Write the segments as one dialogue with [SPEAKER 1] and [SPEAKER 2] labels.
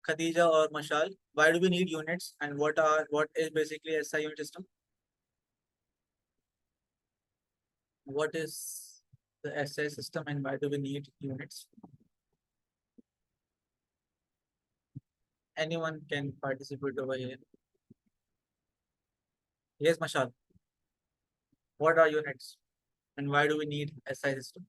[SPEAKER 1] Khadija or Mashal, why do we need units and what is basically SI unit system? What is the SI system and why do we need units? Anyone can participate over here. Yes, Mashal. What are units and why do we need SI system?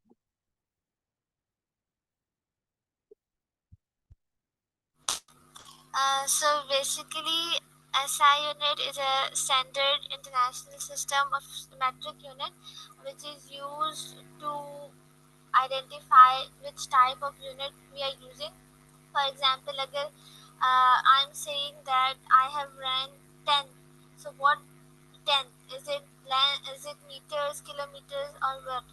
[SPEAKER 2] So basically, SI unit is a standard international system of metric unit which is used to identify which type of unit we are using. For example, अगर I'm saying that I have ran 10, so what 10 is it land, is it meters, kilometers or what?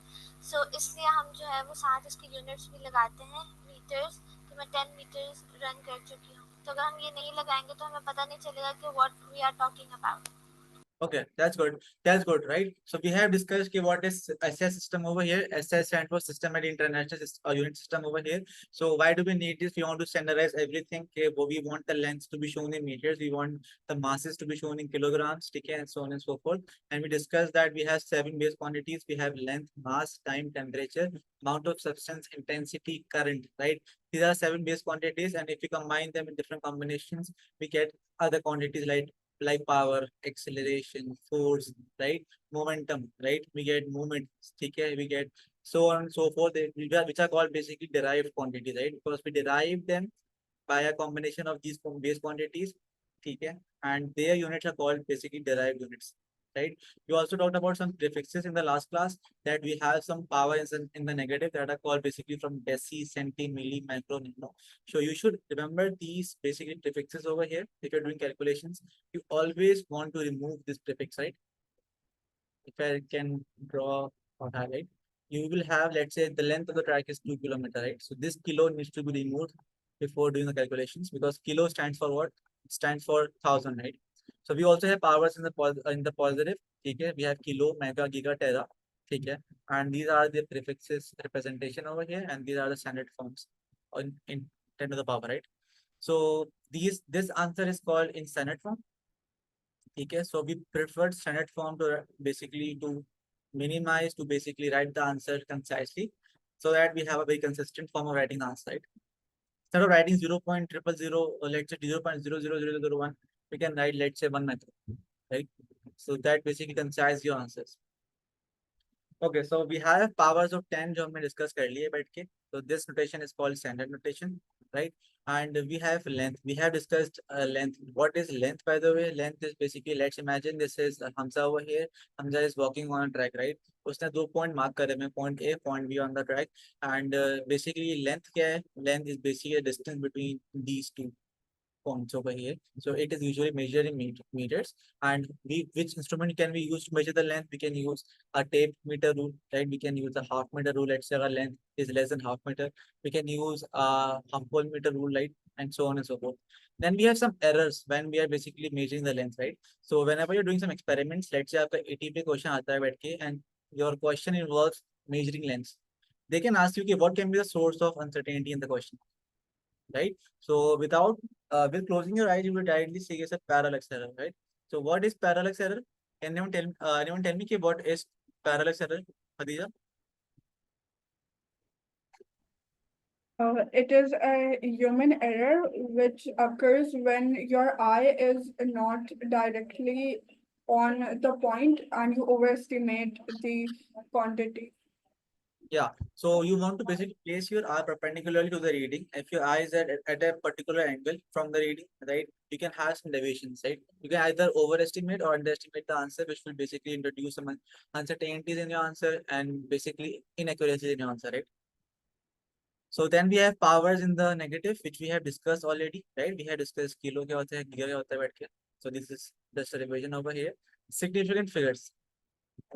[SPEAKER 2] So इसलिए हम जो है वो साथ इसके units भी लगाते हैं मीटर्स, कि मैं 10 मीटर्स रन कर चुकी हूँ. तो अगर हम ये नहीं लगाएंगे तो हमें पता नहीं चलेगा कि what we are talking about.
[SPEAKER 1] Okay, that's good. That's good, right? So we have discussed okay, what is SS system over here. SS stands for Systematic International Unit System over here. So why do we need this? We want to standardize everything. Okay, we want the lengths to be shown in meters. We want the masses to be shown in kilograms, okay, and so on and so forth. And we discussed that we have 7 base quantities. We have length, mass, time, temperature, amount of substance, intensity, current, right? These are 7 base quantities, and if we combine them in different combinations, we get other quantities like power, acceleration, force, right? Momentum, right? We get movement, okay? We get so on and so forth, which are called basically derived quantities, right? Because we derive them by a combination of these base quantities, okay? And their units are called basically derived units, right? We also talked about some prefixes in the last class that we have some power in the negative that are called basically from deci, centi, milli, micro, nano. So you should remember these basically prefixes over here. If you're doing calculations, you always want to remove this prefix, right? If I can draw or highlight, you will have, let's say, the length of the track is 2 kilometers, right? So this kilo needs to be removed before doing the calculations because kilo stands for what? It stands for 1,000, right? So we also have powers in the positive. Okay, we have kilo, mega, giga, tera. Okay, and these are the prefixes representation over here, and these are the standard forms in 10 to the power, right? So this answer is called in standard form. Okay, so we preferred standard form to basically to minimize to basically write the answer concisely so that we have a very consistent form of writing the answer, right? Instead of writing 0.000 or let's say 0.00001, we can write let's say 1 method, right? So that basically concise your answers. Okay, so we have powers of 10 जो हमने discuss कर लिए बैठ के. So this notation is called standard notation, right? And we have length. We have discussed length. What is length, by the way? Length is basically, let's imagine this is Hamza over here. Hamza is walking on a track, right? उसने 2 point mark करे में, point A, point B on the track. And basically length क्या है? Length is basically a distance between these two points over here. So it is usually measured in meters. And which instrument can we use to measure the length? We can use a tape meter rule, right? We can use a half meter rule. Let's say our length is less than half meter. We can use a half whole meter rule, right? And so on and so forth. Then we have some errors when we are basically measuring the length, right? So whenever you're doing some experiments, let's say आपका 80 पे question आता है बैठ के and your question involves measuring lengths. They can ask you, okay, what can be the source of uncertainty in the question? Right? So with closing your eyes, you will directly see as a parallax error, right? So what is parallax error? Can anyone tell me what is parallax error, Khadija?
[SPEAKER 3] It is a human error which occurs when your eye is not directly on the point and you overestimate the quantity.
[SPEAKER 1] Yeah. So you want to basically place your eye perpendicularly to the reading. If your eye is at a particular angle from the reading, right, you can have some deviations, right? You can either overestimate or underestimate the answer, which will basically introduce some uncertainties in your answer and basically inaccuracies in your answer, right? So then we have powers in the negative, which we have discussed already, right? We have discussed kilo क्या होता है, giga क्या होता है बैठ के. So this is just a revision over here. Significant figures,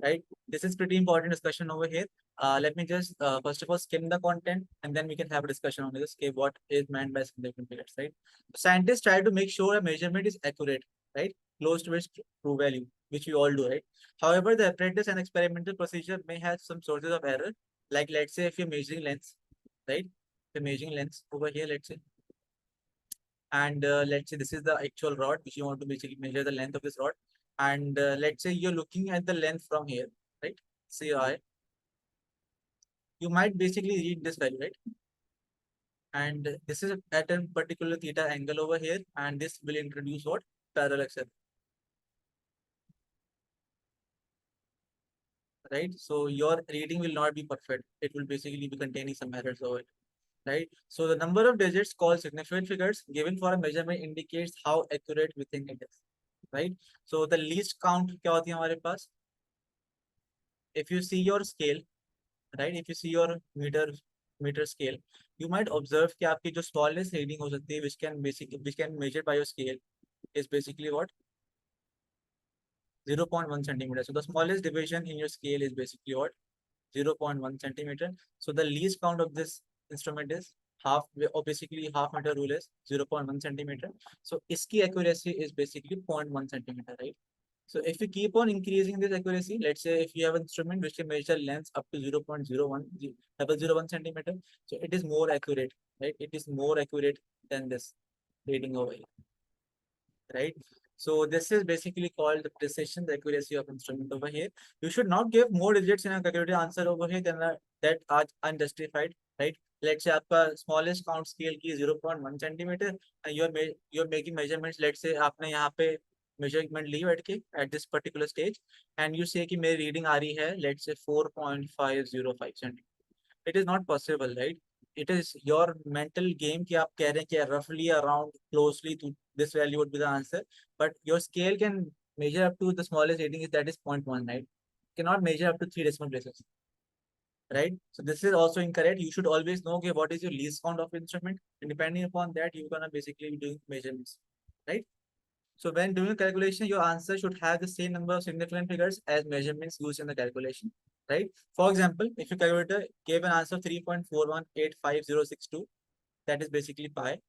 [SPEAKER 1] right? This is pretty important discussion over here. Let me just first of all skim the content and then we can have a discussion on this. Okay, what is meant by significant figures, right? Scientists try to make sure a measurement is accurate, right? Close to its true value, which we all do, right? However, the apparatus and experimental procedure may have some sources of error. Like let's say if you're measuring lengths, right? The measuring lengths over here, let's say. and let's say this is the actual rod which you want to basically measure the length of this rod, and let's say you're looking at the length from here, right? CI, you might basically read this value, right? And this is at a particular theta angle over here, and this will introduce what? Parallel axis, right? So your reading will not be perfect. It will basically be containing some errors over it, right? So the number of digits called significant figures given for a measurement indicates how accurate we think it is, right? So the least count क्या होती है हमारे पास? If you see your scale, right? If you see your meter scale, you might observe कि आपकी जो smallest reading हो सकती है, which can measure by your scale, is basically what? 0.1 centimeter. So the smallest division in your scale is basically what? 0.1 centimeter. So the least count of this instrument is half, or basically half meter rule is 0.1 centimeter. So iski accuracy is basically 0.1 centimeter, right? So if you keep on increasing this accuracy, let's say if you have an instrument which can measure lengths up to 0.01 centimeter, so it is more accurate, right? It is more accurate than this reading over here, right? So this is basically called the precision, the accuracy of instrument over here. You should not give more digits in a calculated answer over here than that are unjustified, right? Let's say आपका smallest count scale की 0.1 centimeter, and you're making measurements. Let's say आपने यहाँ पे measurement ली बैठ के at this particular stage, and you say कि मेरी reading आ रही है, let's say 4.505 centimeter. It is not possible, right? It is your mental game कि आप कह रहे हैं कि roughly around closely to this value would be the answer, but your scale can measure up to the smallest reading is that is 0.1, right? Cannot measure up to 3 decimal places, right? So this is also incorrect. You should always know okay, what is your least count of instrument, and depending upon that, you're gonna basically be doing measurements, right? So when doing a calculation, your answer should have the same number of significant figures as measurements used in the calculation, right? For example, if your calculator gave an answer of 3.4185062, that is basically pi.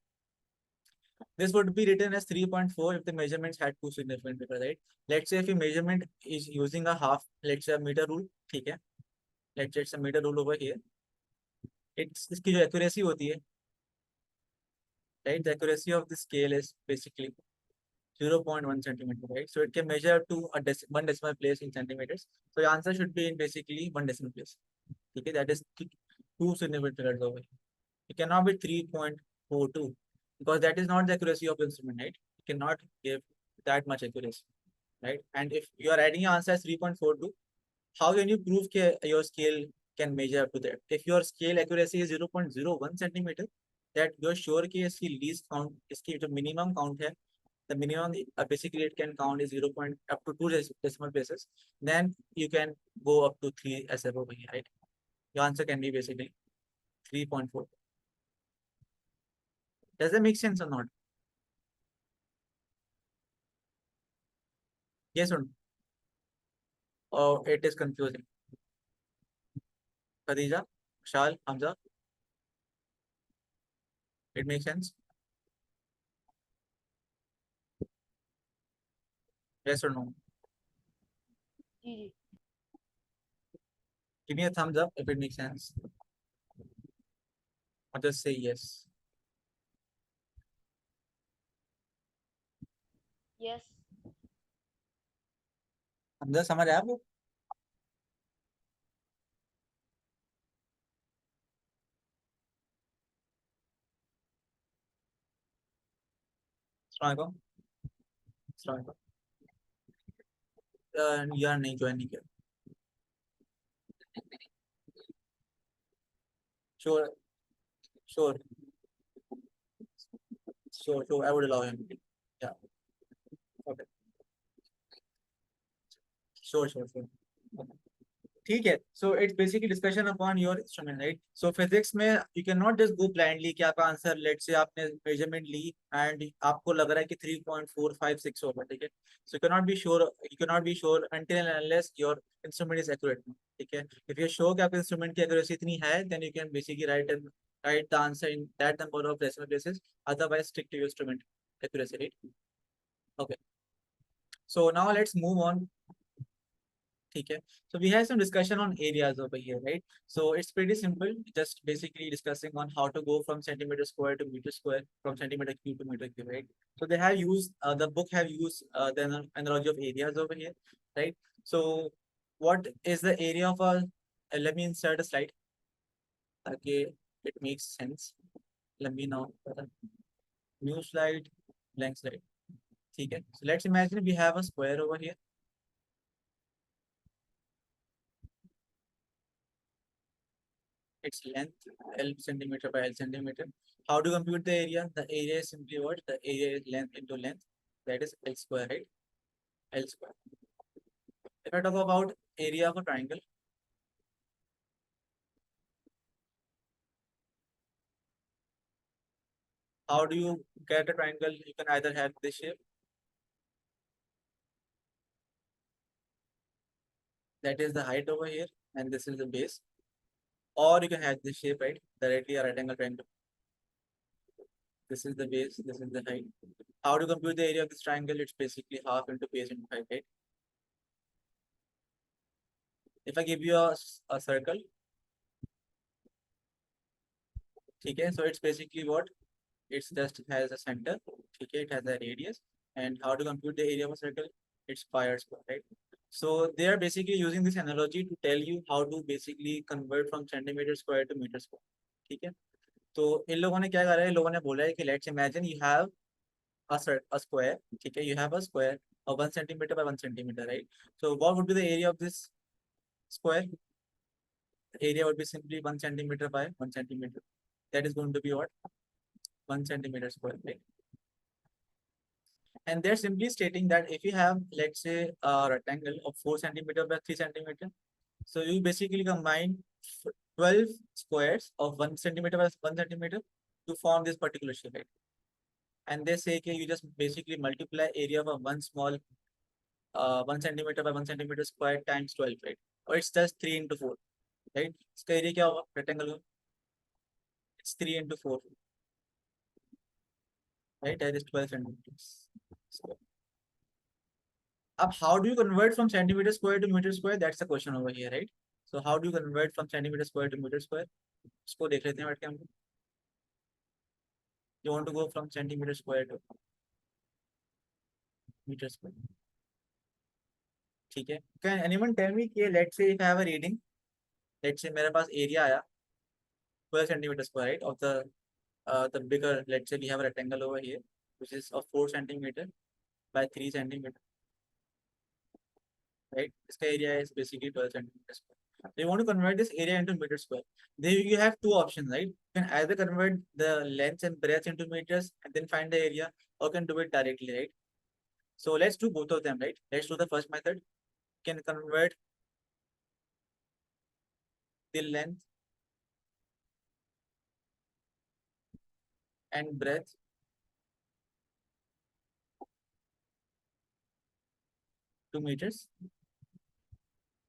[SPEAKER 1] This would be written as 3.4 if the measurements had two significant figures, right? Let's say if your measurement is using a half, let's say a meter rule, ठीक है? Let's say it's a meter rule over here. It's इसकी जो accuracy होती है, right? The accuracy of the scale is basically 0.1 centimeter, right? So it can measure to one decimal place in centimeters. So the answer should be in basically one decimal place. Okay, that is two significant figures over here. It cannot be 3.42 because that is not the accuracy of the instrument, right? You cannot give that much accuracy, right? And if you are adding your answer as 3.42, how can you prove that your scale can measure up to that? If your scale accuracy is 0.01 centimeter, that you're sure कि इसकी least count, इसकी जो minimum count है, the minimum basically it can count is 0. Up to two decimal places, then you can go up to 3 SF over here, right? Your answer can be basically 3.4. Does that make sense or not? Yes or no? Oh, it is confusing. Khadija, Shal, Hamza, it makes sense? Yes or no?
[SPEAKER 4] जी
[SPEAKER 1] Give me a thumbs up if it makes sense. Or just say yes.
[SPEAKER 4] Yes
[SPEAKER 1] Hamza, समझ आया आपको? अस्सलाम वालेकुम। अस्सलाम वालेकुम। यार नहीं ज्वाइन नहीं किया। Sure, sure, sure. I would allow him. Yeah. Okay. Sure. Okay. ठीक है, so it's basically discussion upon your instrument, right? So physics में you cannot just go blindly कि आपका आंसर let's say आपने measurement ली and आपको लग रहा है कि 3.456 होगा, ठीक है? So you cannot be sure until and unless your instrument is accurate, ठीक है? If you're sure कि आपके instrument की accuracy इतनी है, then you can basically write the answer in that number of decimal places. Otherwise, stick to your instrument accuracy, right? Okay. So now let's move on. Okay. So we have some discussion on areas over here, right? So it's pretty simple, just basically discussing on how to go from centimeter square to meter square, from centimeter cube to meter cube, right? So they have used, the book have used the analogy of areas over here, right? So what is the area of a, let me insert a slide. Okay, it makes sense. Let me now, new slide, blank slide. Okay. So let's imagine we have a square over here. Its length L centimeter by L centimeter. How to compute the area? The area is simply what? The area is length into length. That is L square, right? L square. If I talk about area of a triangle, how do you get a triangle? You can either have this shape, that is the height over here, and this is the base. Or you can have this shape, right? Directly a rectangle triangle. This is the base, this is the height. How to compute the area of this triangle? It's basically half into base into height, right? If I give you a circle, okay, so it's basically what? It's just has a center, okay, it has a radius. And how to compute the area of a circle? It's pi r square, right? So they are basically using this analogy to tell you how to basically convert from centimeter square to meter square. ठीक है? तो इन लोगों ने क्या करा है? इन लोगों ने बोला है कि let's imagine you have a square, ठीक है? You have a square of 1 centimeter by 1 centimeter, right? So what would be the area of this square? The area would be simply 1 centimeter by 1 centimeter. That is going to be what? 1 centimeter square, right? And they're simply stating that if you have, let's say, a rectangle of 4 centimeter by 3 centimeter, so you basically combine 12 squares of 1 centimeter by 1 centimeter to form this particular shape, right? And they say that you just basically multiply area of a one small 1 centimeter by 1 centimeter square times 12, right? Or it's just 3 into 4, right? इसका area क्या होगा rectangle का? It's 3 into 4, right? That is 12 centimeters square. Up, how do you convert from centimeter square to meter square? That's the question over here, right? So how do you convert from centimeter square to meter square? इसको देख लेते हैं बैठ के हम लोग. You want to go from centimeter square to meter square. ठीक है? Can anyone tell me कि let's say if I have a reading, let's say मेरे पास area आया 12 centimeter square, right? Of the bigger, let's say we have a rectangle over here, which is of 4 centimeter by 3 centimeter, right? This area is basically 12 centimeters square. They want to convert this area into meter square. There you have two options, right? You can either convert the length and breadth into meters and then find the area, or can do it directly, right? So let's do both of them, right? Let's do the first method. You can convert the length and breadth to meters,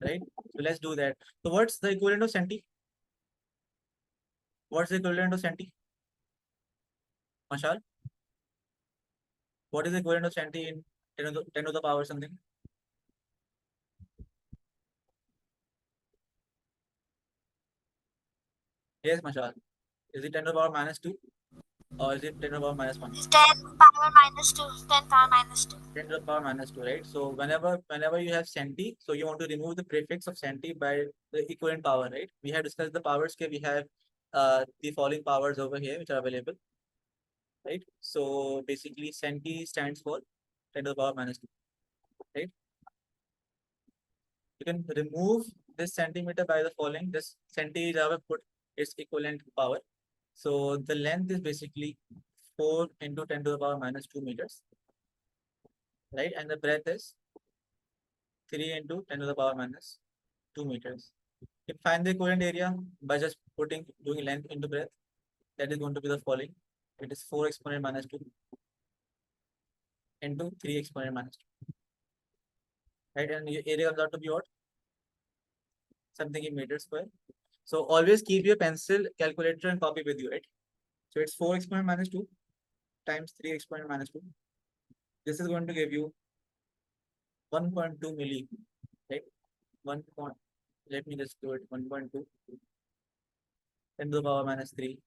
[SPEAKER 1] right? So let's do that. So what's the equivalent of centi? What's the equivalent of centi? Mashal? What is the equivalent of centi in 10 to the power something? Yes, Mashal. Is it 10 to the power minus 2 or is it 10 to the power minus 1?
[SPEAKER 2] It's 10 power minus 2. 10 power minus 2.
[SPEAKER 1] 10 to the power minus 2, right? So whenever you have centi, so you want to remove the prefix of centi by the equivalent power, right? We have discussed the powers here. We have the following powers over here which are available, right? So basically centi stands for 10 to the power minus 2, right? You can remove this centimeter by the following. This centi is our put its equivalent power. So the length is basically 4 into 10 to the power minus 2 meters, right? And the breadth is 3 into 10 to the power minus 2 meters. You can find the equivalent area by just doing length into breadth. That is going to be the following. It is 4 exponent minus 2 into 3 exponent minus 2. Right? And your area comes out to be what? Something in meters square. So always keep your pencil, calculator, and copy with you, right? So it's 4 exponent minus 2 times 3 exponent minus 2. This is going to give you 1.2 milli, right? 1 point, let me just do it, 1.2 10 to the power minus 3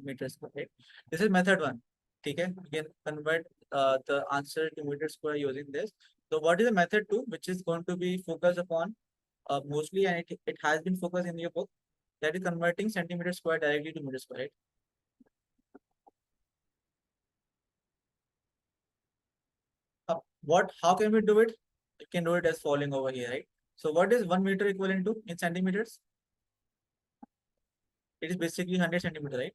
[SPEAKER 1] meters square, right? This is method 1. Okay, you can convert the answer to meter square using this. So what is the method 2, which is going to be focused upon mostly, and it has been focused in your book, that is converting centimeter square directly to meter square, right? How can we do it? You can do it as following over here, right? So what is 1 meter equivalent to in centimeters? It is basically 100 centimeter, right?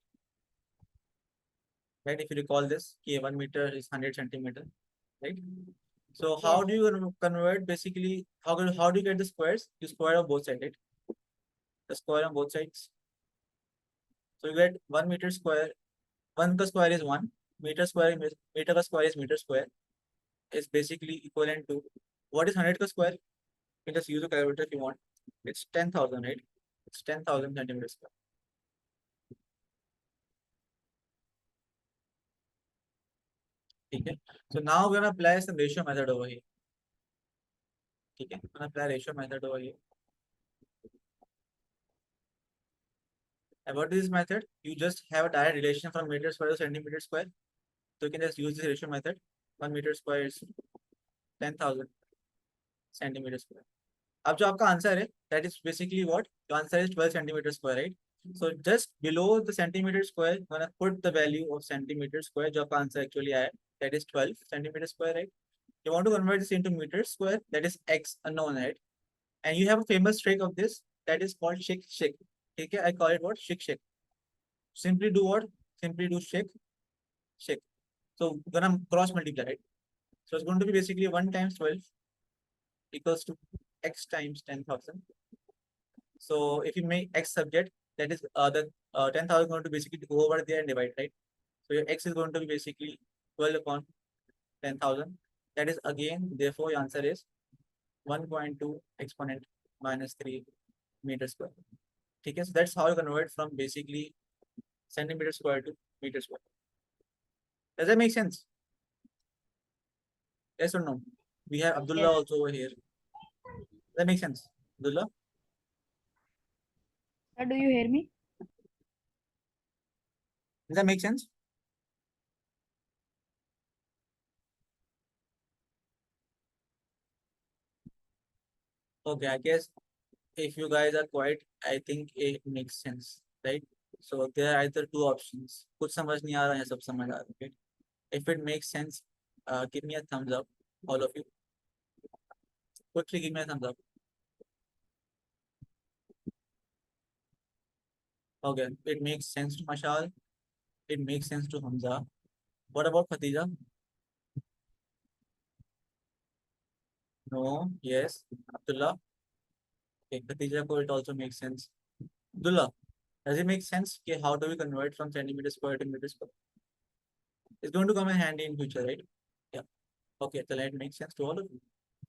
[SPEAKER 1] Right, if you recall this, okay, 1 meter is 100 centimeter, right? So how
[SPEAKER 4] Yes.
[SPEAKER 1] do you convert basically, how do you get the squares? You square on both sides, right? The square on both sides. So you get 1 meter square, 1 ka square is 1, meter ka square is meter square, is basically equivalent to, what is 100 ka square? You can just use a calculator if you want. It's 10,000, right? It's 10,000 centimeters square. Okay. So now we're gonna apply some ratio method over here. Okay, I'm gonna apply ratio method over here. And what is this method? You just have a direct relation from meter square to centimeter square. So you can just use this ratio method. 1 meter square is 10,000 centimeter square. अब जो आपका answer है, that is basically what? The answer is 12 centimeter square, right? So just below the centimeter square, I'm gonna put the value of centimeter square, जो आपका answer actually आया, that is 12 centimeter square, right? You want to convert this into meter square, that is x unknown, right? And you have a famous trick of this, that is called shake shake. Okay, I call it what? Shake shake. Simply do what? Simply do shake shake. So we're gonna cross multiply, right? So it's going to be basically 1 times 12 equals to x times 10,000. So if you make x subject, that is the 10,000 going to basically go over there and divide, right? So your x is going to be basically 12 upon 10,000. That is again, therefore your answer is 1.2 exponent minus 3 meters square. Okay, so that's how you convert from basically centimeter square to meter square. Does that make sense? Yes or no? We have Abdullah
[SPEAKER 4] Yes.
[SPEAKER 1] also over here. Does that make sense? Abdullah?
[SPEAKER 4] Sir, do you hear me?
[SPEAKER 1] Does that make sense? Okay, I guess if you guys are quiet, I think it makes sense, right? So there are either two options. कुछ समझ नहीं आ रहा है, सब समझ आ रहा है, okay? If it makes sense, give me a thumbs up, all of you. Quickly give me a thumbs up. Okay, it makes sense to Mashal. It makes sense to Hamza. What about Khatija? No, yes. Abdullah? Okay, Khatija ko it also makes sense. Abdullah, does it make sense? Okay, how do we convert from centimeter square to meter square? It's going to come in handy in future, right? Yeah. Okay, so it makes sense to all of you.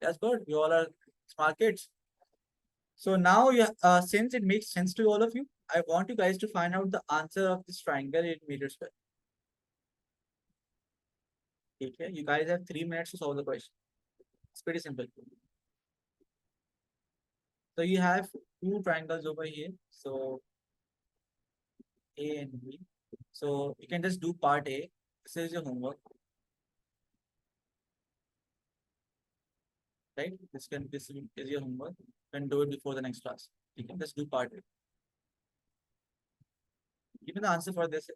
[SPEAKER 1] That's good. You all are smart kids. So now, since it makes sense to all of you, I want you guys to find out the answer of this triangle in meter square. Okay, you guys have 3 minutes to solve the question. It's pretty simple. So you have two triangles over here. So A and B. So you can just do part A. This is your homework. Right? This is your homework. You can do it before the next class. You can just do part A. Give me the answer for this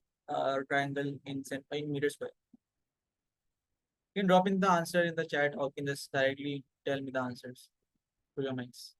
[SPEAKER 1] triangle in meter square. You can drop in the answer in the chat, or you can just directly tell me the answers to your minds.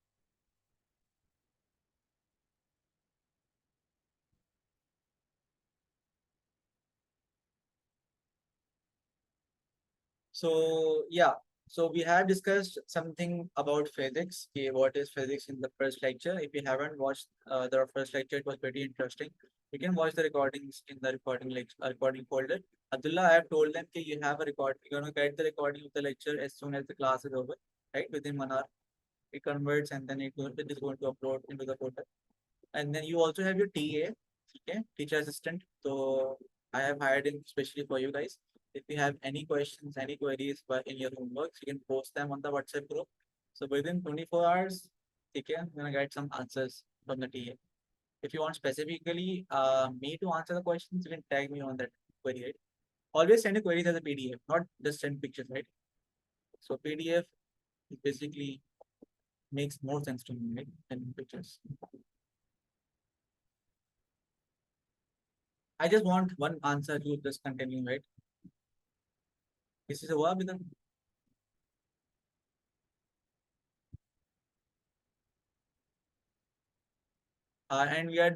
[SPEAKER 1] So yeah, so we have discussed something about physics. Okay, what is physics in the first lecture? If you haven't watched the first lecture, it was pretty interesting. You can watch the recordings in the recording folder. Abdullah, I have told them that you have a record. You're gonna get the recording of the lecture as soon as the class is over, right? Within 1 hour, it converts and then it is going to upload into the folder. And then you also have your TA, okay, teacher assistant. So I have hired him especially for you guys. If you have any questions, any queries in your homeworks, you can post them on the WhatsApp group. So within 24 hours, Okay, I'm gonna get some answers from the TA. If you want specifically me to answer the questions, you can tag me on that query, right? Always send a query as a PDF, not just send pictures, right? So PDF basically makes more sense to me, right, than pictures. I just want one answer to this continue, right? This is a verb with a and we are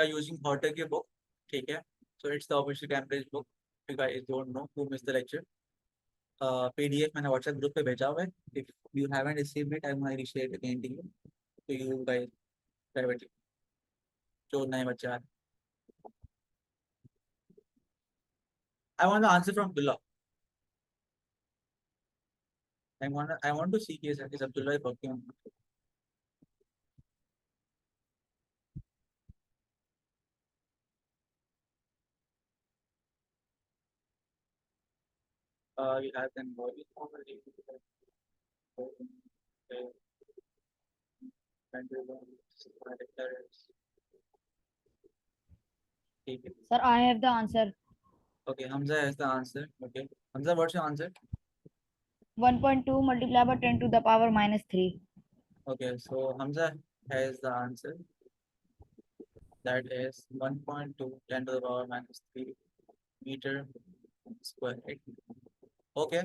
[SPEAKER 1] using Hotter book. Okay, so it's the official Cambridge book. If you guys don't know who missed the lecture, PDF मैंने WhatsApp group पे भेजा हुआ है. If you haven't received it, I'm gonna share it again to you guys privately. जो नए बच्चे आ रहे. I want the answer from Abdullah. I want to see is Abdullah working on. We have then body already.
[SPEAKER 4] Sir, I have the answer.
[SPEAKER 1] Okay, Hamza has the answer. Okay, Hamza, what's your answer?
[SPEAKER 4] 1.2 multiplied by 10 to the power minus 3.
[SPEAKER 1] Okay, so Hamza has the answer. That is 1.2 10 to the power minus 3 meter square. Right? Okay,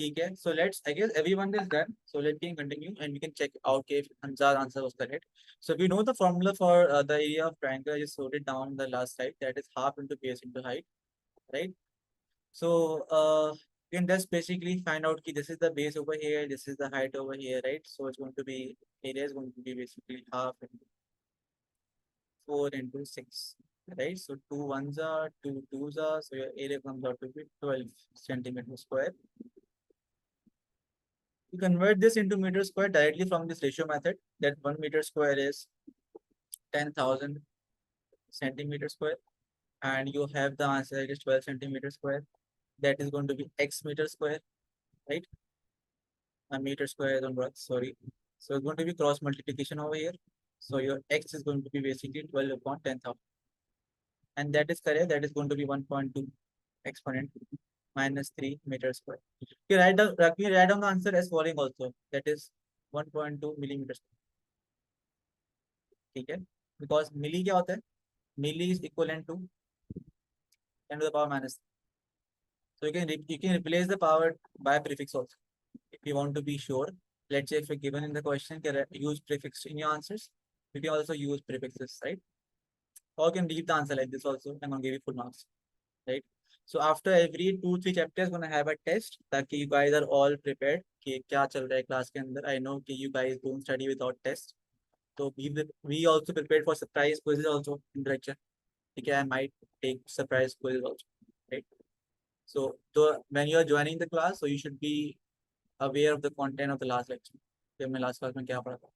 [SPEAKER 1] okay. So let's, I guess everyone is done. So let me continue and we can check out if Hamza's answer was correct. So we know the formula for the area of triangle. I just wrote it down the last slide. That is half into base into height, right? So you can just basically find out that this is the base over here, this is the height over here, right? So it's going to be, area is going to be basically half into 4 into 6, right? So 2 ones are, 2 twos are, so your area comes out to be 12 centimeters square. You convert this into meter square directly from this ratio method, that 1 meter square is 10,000 centimeters square, and you have the answer, it is 12 centimeters square. That is going to be x meter square, right? A meter square on work, sorry. So it's going to be cross multiplication over here. So your x is going to be basically 12 upon 10,000. And that is correct. That is going to be 1.2 exponent minus 3 meters square. You write down the answer as following also. That is 1.2 millimeters. Okay? Because milli क्या होता है? Milli is equivalent to 10 to the power minus. So you can replace the power by prefix also. If you want to be sure, let's say if you're given in the question, can use prefix in your answers. You can also use prefixes, right? Or you can leave the answer like this also. I'm gonna give you full marks, right? So after every 2-3 chapters, gonna have a test that you guys are all prepared. कि क्या चल रहा है class के अंदर. I know कि you guys don't study without test. So we also prepared for surprise quizzes also in the lecture. Okay, I might take surprise quizzes also, right? So when you are joining the class, so you should be aware of the content of the last lecture. कि हमने last class में क्या पढ़ा था.